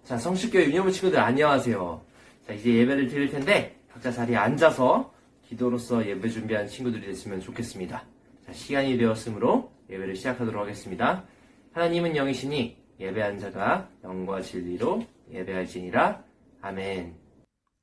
자, 성실교회 유년부 친구들 안녕하세요. 자, 이제 예배를 드릴 텐데 각자 자리에 앉아서 기도로서 예배 준비한 친구들이 됐으면 좋겠습니다. 자, 시간이 되었으므로 예배를 시작하도록 하겠습니다. 하나님은 영이시니 예배한 자가 영과 진리로 예배할지니라. 아멘.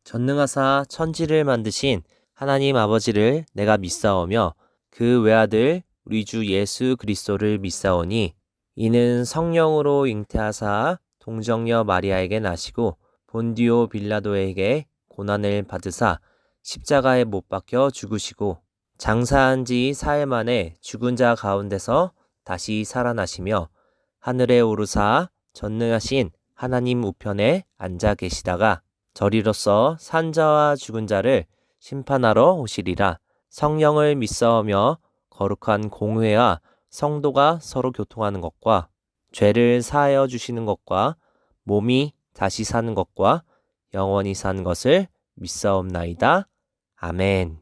전능하사 천지를 만드신 하나님 아버지를 내가 믿사오며 그 외아들 우리 주 예수 그리스도를 믿사오니 이는 성령으로 잉태하사 동정녀 마리아에게 나시고 본디오 빌라도에게 고난을 받으사 십자가에 못 박혀 죽으시고 장사한 지 사흘 만에 죽은 자 가운데서 다시 살아나시며 하늘에 오르사 전능하신 하나님 우편에 앉아 계시다가 저리로서 산자와 죽은 자를 심판하러 오시리라. 성령을 믿사오며 거룩한 공회와 성도가 서로 교통하는 것과 죄를 사하여 주시는 것과 몸이 다시 사는 것과 영원히 사는 것을 믿사옵나이다. 아멘.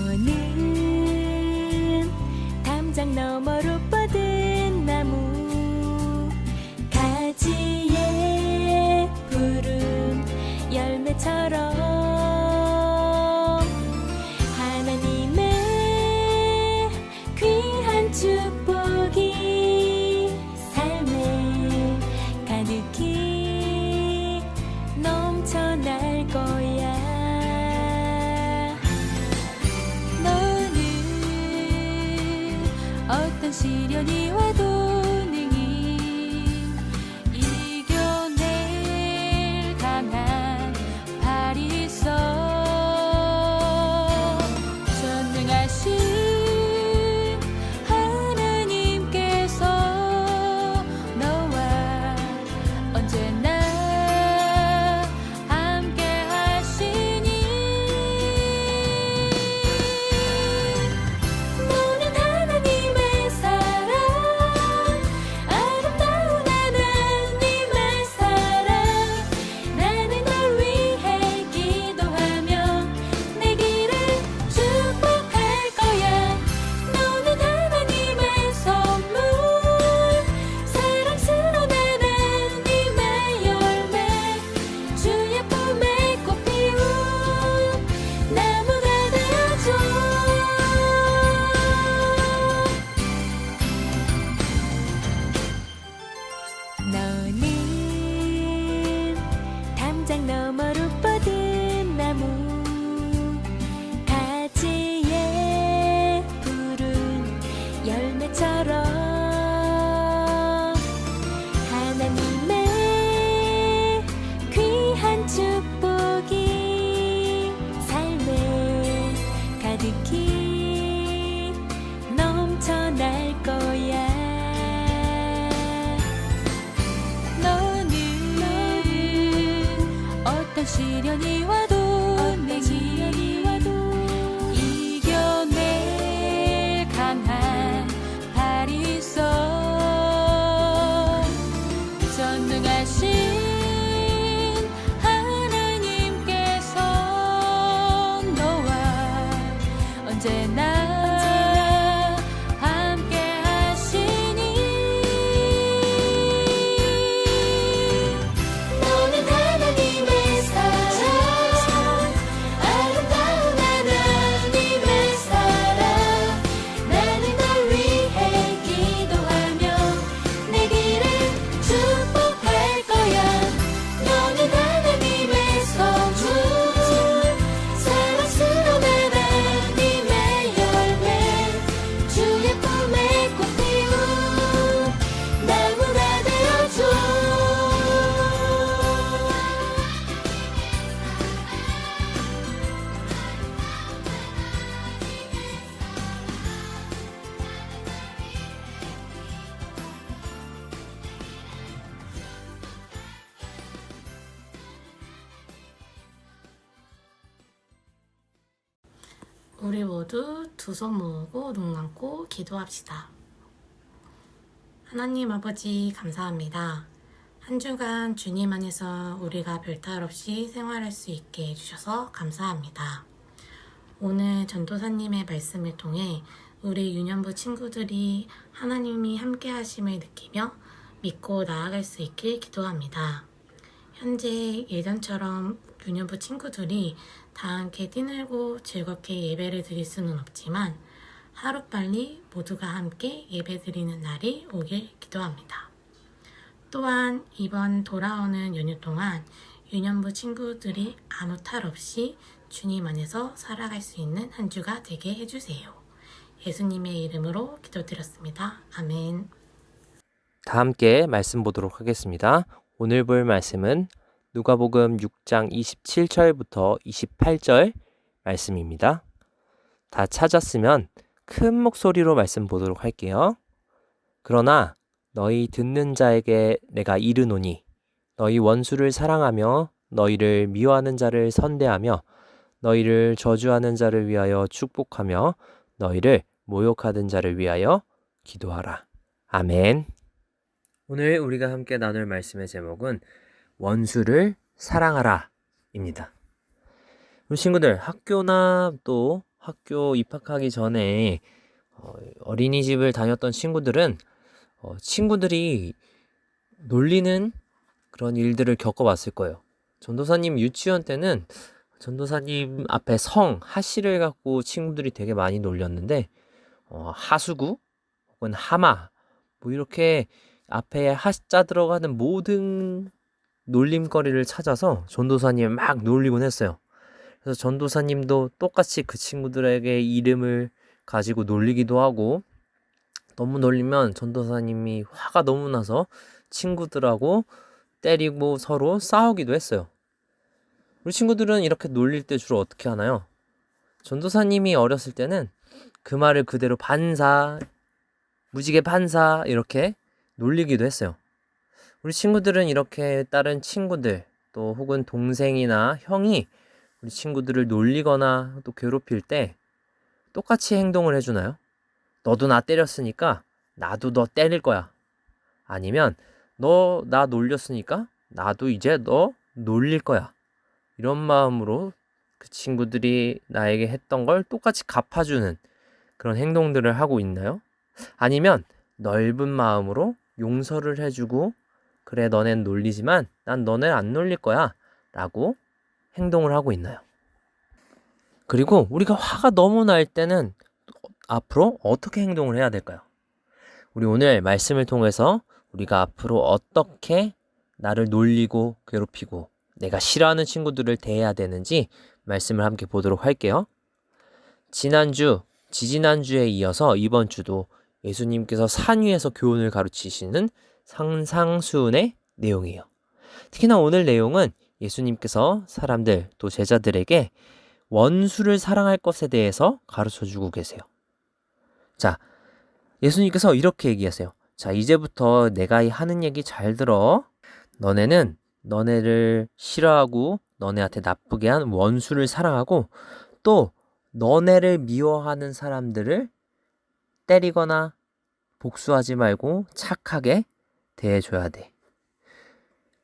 너는 담장 너머로 뻗은 나무 가지에 푸른 열매처럼 하나님의 귀한 축복이 삶에 가득히 넘쳐날 거야. 어떤 시련이 와도 능히 이겨낼 강한 발이 있어. 전능하신 하나님께서 너와 언제나 함께 하시니 너는 담장 너머로 뻗은 나무 가지에 푸른 열매처럼 하나님의 귀한 축복이 삶에 가득히 넘쳐날 거야. 어떤 시련이 와도 이겨낼 강한 발이 있어. 전능하신 하나님께서 너와 언제나 함께 하시니 너는 하나님의 사랑 아름다운 우리 모두 두 손 모으고 눈 감고 기도합시다. 하나님 아버지 감사합니다. 한 주간 주님 안에서 우리가 별탈 없이 생활할 수 있게 해주셔서 감사합니다. 오늘 전도사님의 말씀을 통해 우리 유년부 친구들이 하나님이 함께 하심을 느끼며 믿고 나아갈 수 있길 기도합니다. 현재 예전처럼 유년부 친구들이 다 함께 뛰놀고 즐겁게 예배를 드릴 수는 없지만 하루빨리 모두가 함께 예배 드리는 날이 오길 기도합니다. 또한 이번 돌아오는 연휴 동안 유년부 친구들이 아무 탈 없이 주님 안에서 살아갈 수 있는 한 주가 되게 해주세요. 예수님의 이름으로 기도드렸습니다. 아멘. 다 함께 말씀 보도록 하겠습니다. 오늘 볼 말씀은 누가복음 6장 27절부터 28절 말씀입니다. 다 찾았으면 큰 목소리로 말씀 보도록 할게요. 그러나 너희 듣는 자에게 내가 이르노니 너희 원수를 사랑하며 너희를 미워하는 자를 선대하며 너희를 저주하는 자를 위하여 축복하며 너희를 모욕하는 자를 위하여 기도하라. 아멘. 오늘 우리가 함께 나눌 말씀의 제목은 원수를 사랑하라 입니다. 우리 친구들 학교나 또 학교 입학하기 전에 어린이집을 다녔던 친구들은 친구들이 놀리는 그런 일들을 겪어봤을 거예요. 전도사님 유치원 때는 전도사님 앞에 성, 하씨를 갖고 친구들이 되게 많이 놀렸는데 하수구 혹은 하마 뭐 이렇게 앞에 하자 들어가는 모든 놀림거리를 찾아서 전도사님을 막 놀리곤 했어요. 그래서 전도사님도 똑같이 그 친구들에게 이름을 가지고 놀리기도 하고 너무 놀리면 전도사님이 화가 너무 나서 친구들하고 때리고 서로 싸우기도 했어요. 우리 친구들은 이렇게 놀릴 때 주로 어떻게 하나요? 전도사님이 어렸을 때는 그 말을 그대로 반사, 무지개 반사 이렇게 놀리기도 했어요. 우리 친구들은 이렇게 다른 친구들 또 혹은 동생이나 형이 우리 친구들을 놀리거나 또 괴롭힐 때 똑같이 행동을 해주나요? 너도 나 때렸으니까 나도 너 때릴 거야. 아니면 너 나 놀렸으니까 나도 이제 너 놀릴 거야. 이런 마음으로 그 친구들이 나에게 했던 걸 똑같이 갚아주는 그런 행동들을 하고 있나요? 아니면 넓은 마음으로 용서를 해주고 그래 너넨 놀리지만 난 너네 안 놀릴 거야 라고 행동을 하고 있나요? 그리고 우리가 화가 너무 날 때는 앞으로 어떻게 행동을 해야 될까요? 우리 오늘 말씀을 통해서 우리가 앞으로 어떻게 나를 놀리고 괴롭히고 내가 싫어하는 친구들을 대해야 되는지 말씀을 함께 보도록 할게요. 지난주, 지지난주에 이어서 이번 주도 예수님께서 산 위에서 교훈을 가르치시는 상상수훈의 내용이에요. 특히나 오늘 내용은 예수님께서 사람들 또 제자들에게 원수를 사랑할 것에 대해서 가르쳐주고 계세요. 자, 예수님께서 이렇게 얘기하세요. 자, 이제부터 내가 하는 얘기 잘 들어. 너네는 너네를 싫어하고 너네한테 나쁘게 한 원수를 사랑하고 또 너네를 미워하는 사람들을 때리거나 복수하지 말고 착하게 대해줘야 돼.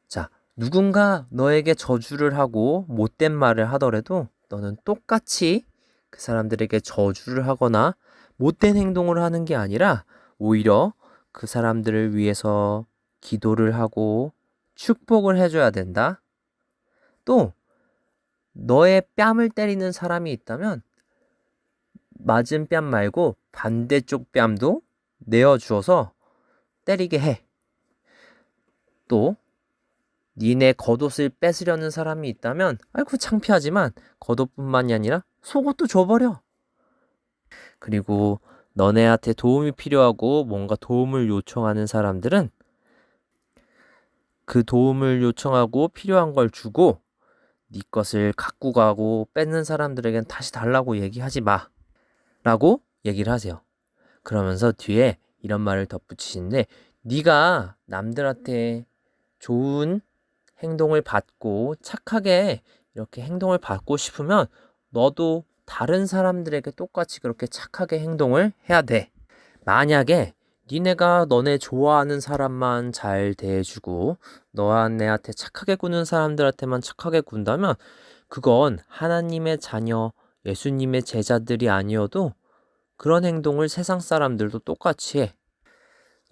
자, 누군가 너에게 저주를 하고 못된 말을 하더라도 너는 똑같이 그 사람들에게 저주를 하거나 못된 행동을 하는 게 아니라 오히려 그 사람들을 위해서 기도를 하고 축복을 해줘야 된다. 또 너의 뺨을 때리는 사람이 있다면 맞은 뺨 말고 반대쪽 뺨도 내어주어서 때리게 해. 또 니네 겉옷을 뺏으려는 사람이 있다면 아이고 창피하지만 겉옷뿐만이 아니라 속옷도 줘버려. 그리고 너네한테 도움이 필요하고 뭔가 도움을 요청하는 사람들은 그 도움을 요청하고 필요한 걸 주고 네 것을 갖고 가고 뺏는 사람들에겐 다시 달라고 얘기하지 마 라고 얘기를 하세요. 그러면서 뒤에 이런 말을 덧붙이시는데 네가 남들한테 좋은 행동을 받고 착하게 이렇게 행동을 받고 싶으면 너도 다른 사람들에게 똑같이 그렇게 착하게 행동을 해야 돼. 만약에 니네가 너네 좋아하는 사람만 잘 대해주고 너와 내한테 착하게 구는 사람들한테만 착하게 군다면 그건 하나님의 자녀, 예수님의 제자들이 아니어도 그런 행동을 세상 사람들도 똑같이 해.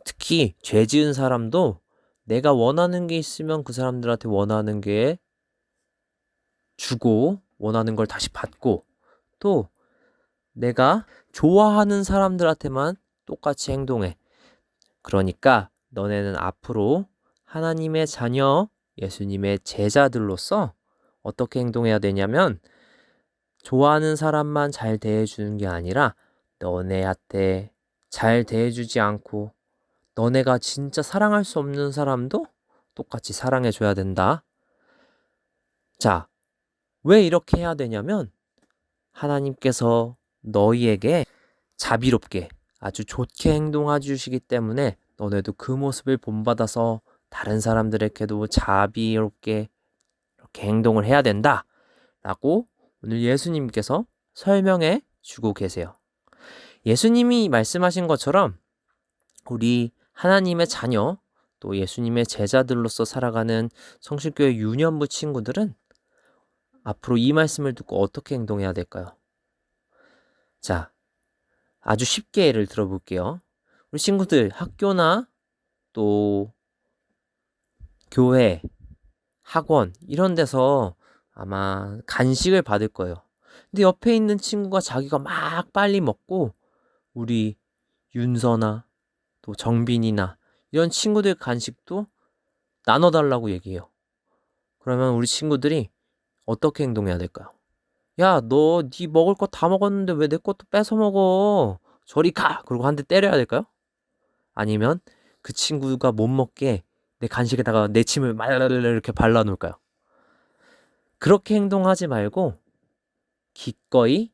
특히 죄 지은 사람도 내가 원하는 게 있으면 그 사람들한테 원하는 게 주고 원하는 걸 다시 받고 또 내가 좋아하는 사람들한테만 똑같이 행동해. 그러니까 너네는 앞으로 하나님의 자녀, 예수님의 제자들로서 어떻게 행동해야 되냐면 좋아하는 사람만 잘 대해주는 게 아니라 너네한테 잘 대해주지 않고 너네가 진짜 사랑할 수 없는 사람도 똑같이 사랑해줘야 된다. 자, 왜 이렇게 해야 되냐면 하나님께서 너희에게 자비롭게 아주 좋게 행동해 주시기 때문에 너네도 그 모습을 본받아서 다른 사람들에게도 자비롭게 이렇게 행동을 해야 된다 라고 오늘 예수님께서 설명해 주고 계세요. 예수님이 말씀하신 것처럼 우리 하나님의 자녀 또 예수님의 제자들로서 살아가는 성실교회 유년부 친구들은 앞으로 이 말씀을 듣고 어떻게 행동해야 될까요? 자, 아주 쉽게 예를 들어볼게요. 우리 친구들 학교나 또 교회, 학원 이런 데서 아마 간식을 받을 거예요. 근데 옆에 있는 친구가 자기가 막 빨리 먹고 우리 윤서나 또 정빈이나 이런 친구들 간식도 나눠달라고 얘기해요. 그러면 우리 친구들이 어떻게 행동해야 될까요? 야, 너 네 먹을 거 다 먹었는데 왜 내 것도 뺏어 먹어? 저리 가! 그러고 한 대 때려야 될까요? 아니면 그 친구가 못 먹게 내 간식에다가 내 침을 이렇게 발라놓을까요? 그렇게 행동하지 말고 기꺼이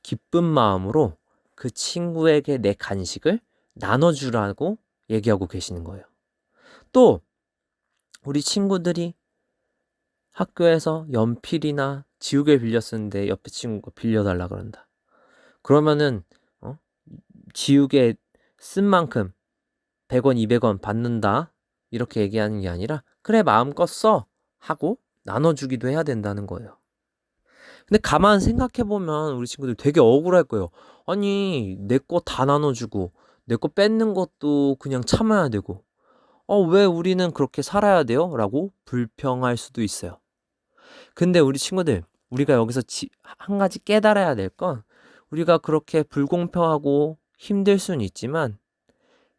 기쁜 마음으로 그 친구에게 내 간식을 나눠주라고 얘기하고 계시는 거예요. 또 우리 친구들이 학교에서 연필이나 지우개를 빌려 쓰는데 옆에 친구가 빌려달라 그런다. 그러면은 지우개 쓴 만큼 100원, 200원 받는다 이렇게 얘기하는 게 아니라 그래 마음껏 써 하고 나눠주기도 해야 된다는 거예요. 근데 가만 생각해보면 우리 친구들 되게 억울할 거예요. 아니 내 거 다 나눠주고 내 거 뺏는 것도 그냥 참아야 되고 왜 우리는 그렇게 살아야 돼요? 라고 불평할 수도 있어요. 근데 우리 친구들 우리가 여기서 한 가지 깨달아야 될 건 우리가 그렇게 불공평하고 힘들 수는 있지만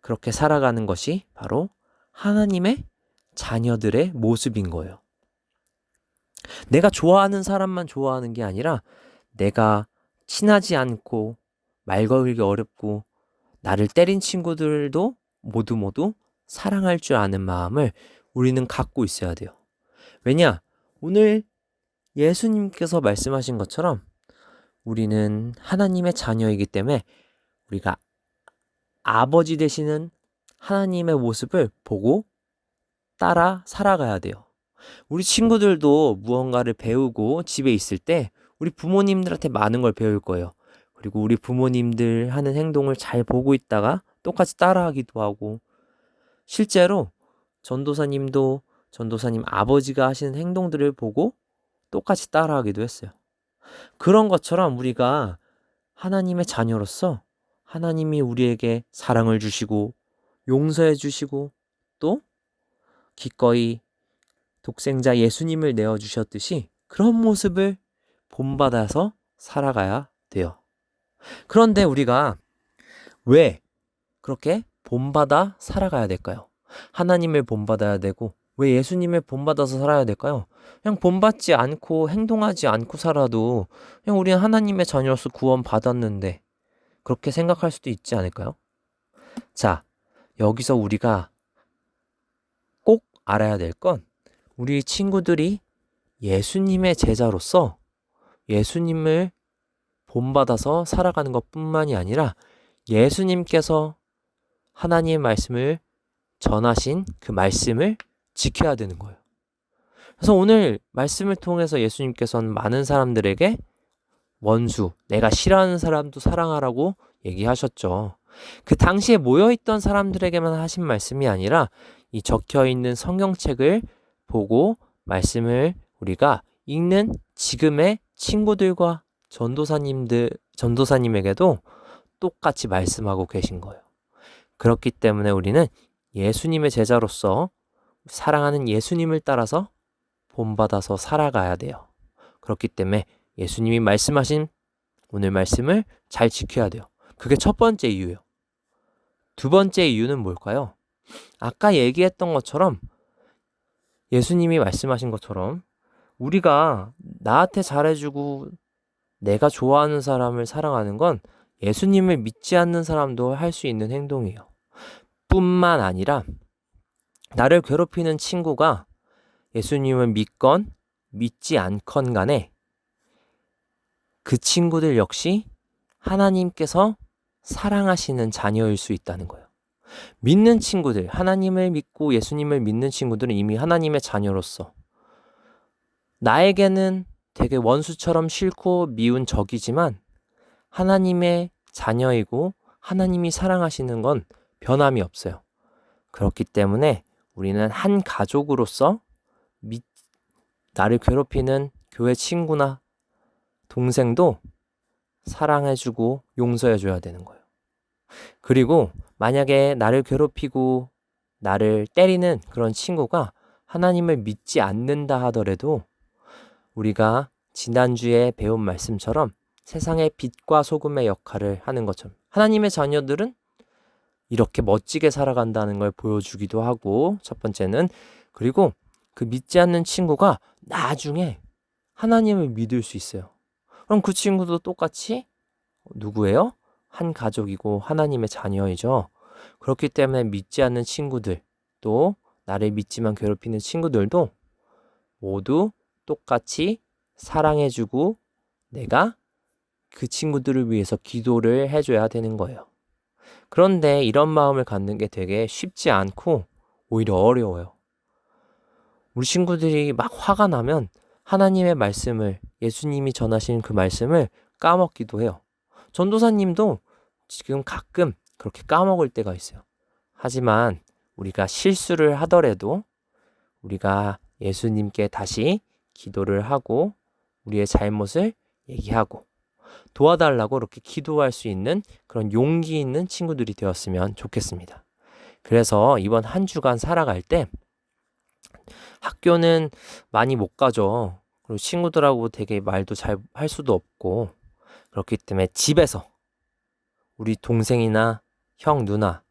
그렇게 살아가는 것이 바로 하나님의 자녀들의 모습인 거예요. 내가 좋아하는 사람만 좋아하는 게 아니라 내가 친하지 않고 말 걸기 어렵고 나를 때린 친구들도 모두 사랑할 줄 아는 마음을 우리는 갖고 있어야 돼요. 왜냐? 오늘 예수님께서 말씀하신 것처럼 우리는 하나님의 자녀이기 때문에 우리가 아버지 되시는 하나님의 모습을 보고 따라 살아가야 돼요. 우리 친구들도 무언가를 배우고 집에 있을 때 우리 부모님들한테 많은 걸 배울 거예요. 그리고 우리 부모님들 하는 행동을 잘 보고 있다가 똑같이 따라하기도 하고 실제로 전도사님도 전도사님 아버지가 하시는 행동들을 보고 똑같이 따라하기도 했어요. 그런 것처럼 우리가 하나님의 자녀로서 하나님이 우리에게 사랑을 주시고 용서해 주시고 또 기꺼이 독생자 예수님을 내어주셨듯이 그런 모습을 본받아서 살아가야 돼요. 그런데 우리가 왜 그렇게 본받아 살아가야 될까요? 하나님을 본받아야 되고 왜 예수님을 본받아서 살아야 될까요? 그냥 본받지 않고 행동하지 않고 살아도 그냥 우리는 하나님의 자녀로서 구원 받았는데 그렇게 생각할 수도 있지 않을까요? 자, 여기서 우리가 꼭 알아야 될 건 우리 친구들이 예수님의 제자로서 예수님을 본받아서 살아가는 것뿐만이 아니라 예수님께서 하나님의 말씀을 전하신 그 말씀을 지켜야 되는 거예요. 그래서 오늘 말씀을 통해서 예수님께서는 많은 사람들에게 원수, 내가 싫어하는 사람도 사랑하라고 얘기하셨죠. 그 당시에 모여있던 사람들에게만 하신 말씀이 아니라 이 적혀있는 성경책을 보고 말씀을 우리가 읽는 지금의 친구들과 전도사님에게도 똑같이 말씀하고 계신 거예요. 그렇기 때문에 우리는 예수님의 제자로서 사랑하는 예수님을 따라서 본받아서 살아가야 돼요. 그렇기 때문에 예수님이 말씀하신 오늘 말씀을 잘 지켜야 돼요. 그게 첫 번째 이유예요. 두 번째 이유는 뭘까요? 아까 얘기했던 것처럼 예수님이 말씀하신 것처럼 우리가 나한테 잘해주고 내가 좋아하는 사람을 사랑하는 건 예수님을 믿지 않는 사람도 할 수 있는 행동이에요. 뿐만 아니라 나를 괴롭히는 친구가 예수님을 믿건 믿지 않건 간에 그 친구들 역시 하나님께서 사랑하시는 자녀일 수 있다는 거예요. 믿는 친구들, 하나님을 믿고 예수님을 믿는 친구들은 이미 하나님의 자녀로서 나에게는 되게 원수처럼 싫고 미운 적이지만 하나님의 자녀이고 하나님이 사랑하시는 건 변함이 없어요. 그렇기 때문에 우리는 한 가족으로서 나를 괴롭히는 교회 친구나 동생도 사랑해주고 용서해줘야 되는 거예요. 그리고 만약에 나를 괴롭히고 나를 때리는 그런 친구가 하나님을 믿지 않는다 하더라도 우리가 지난주에 배운 말씀처럼 세상의 빛과 소금의 역할을 하는 것처럼 하나님의 자녀들은 이렇게 멋지게 살아간다는 걸 보여주기도 하고 첫 번째는 그리고 그 믿지 않는 친구가 나중에 하나님을 믿을 수 있어요. 그럼 그 친구도 똑같이 누구예요? 한 가족이고 하나님의 자녀이죠. 그렇기 때문에 믿지 않는 친구들 또 나를 믿지만 괴롭히는 친구들도 모두 똑같이 사랑해주고 내가 그 친구들을 위해서 기도를 해줘야 되는 거예요. 그런데 이런 마음을 갖는 게 되게 쉽지 않고 오히려 어려워요. 우리 친구들이 막 화가 나면 하나님의 말씀을 예수님이 전하신 그 말씀을 까먹기도 해요. 전도사님도 지금 가끔 그렇게 까먹을 때가 있어요. 하지만 우리가 실수를 하더라도 우리가 예수님께 다시 기도를 하고 우리의 잘못을 얘기하고 도와달라고 이렇게 기도할 수 있는 그런 용기 있는 친구들이 되었으면 좋겠습니다. 그래서 이번 한 주간 살아갈 때 학교는 많이 못 가죠. 그리고 친구들하고 되게 말도 잘 할 수도 없고 그렇기 때문에 집에서 우리 동생이나 형, 누나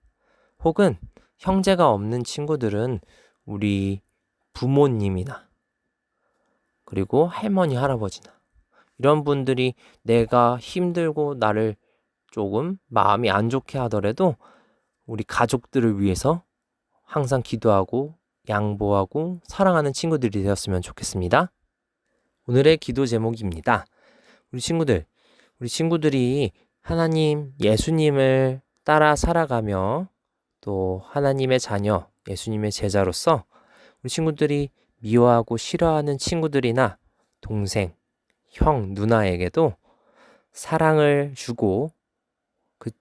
혹은 형제가 없는 친구들은 우리 부모님이나 그리고 할머니, 할아버지나 이런 분들이 내가 힘들고 나를 조금 마음이 안 좋게 하더라도 우리 가족들을 위해서 항상 기도하고 양보하고 사랑하는 친구들이 되었으면 좋겠습니다. 오늘의 기도 제목입니다. 우리 친구들이 하나님, 예수님을 따라 살아가며 또 하나님의 자녀, 예수님의 제자로서 우리 친구들이 미워하고 싫어하는 친구들이나 동생, 형, 누나에게도 사랑을 주고 그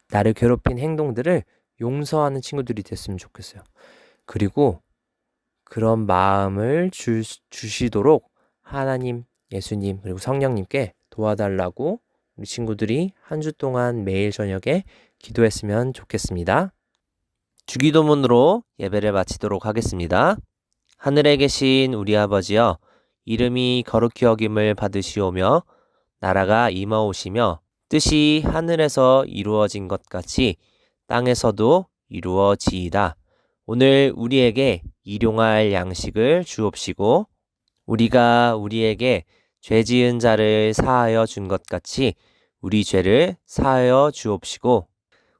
나를 괴롭힌 행동들을 용서하는 친구들이 됐으면 좋겠어요. 그리고 그런 마음을 주시도록 하나님, 예수님, 그리고 성령님께 도와달라고 우리 친구들이 한 주 동안 매일 저녁에 기도했으면 좋겠습니다. 주기도문으로 예배를 마치도록 하겠습니다. 하늘에 계신 우리 아버지여, 이름이 거룩히 여김을 받으시오며 나라가 임하오시며 뜻이 하늘에서 이루어진 것 같이 땅에서도 이루어지이다. 오늘 우리에게 일용할 양식을 주옵시고 우리가 우리에게 죄 지은 자를 사하여 준 것 같이 우리 죄를 사하여 주옵시고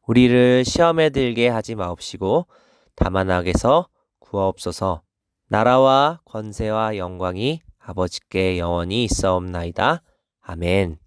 우리를 시험에 들게 하지 마옵시고 다만 악에서 구하옵소서. 나라와 권세와 영광이 아버지께 영원히 있사옵나이다. 아멘.